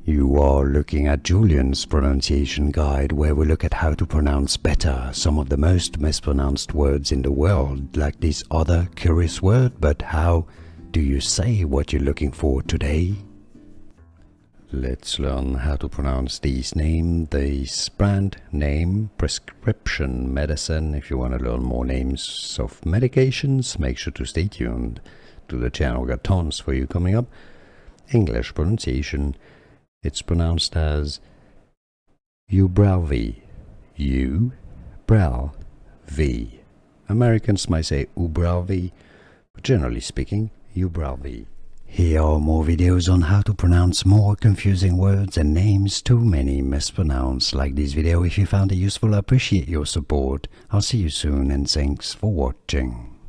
You are looking at Julian's pronunciation guide, where we look at how to pronounce better some of the most mispronounced words in the world, like this other curious word. But how do you say what you're looking for today? Let's learn how to pronounce these names, this brand name, prescription medicine. If you want to learn more names of medications, make sure to stay tuned to the channel. Got tons for you coming up. English pronunciation, it's pronounced as Ubrelvy. U-brel-v. Americans might say Ubrelvy, but generally speaking, Ubrelvy. Here are more videos on how to pronounce more confusing words and names too many mispronounced. Like this video if you found it useful. I appreciate your support. I'll see you soon and thanks for watching.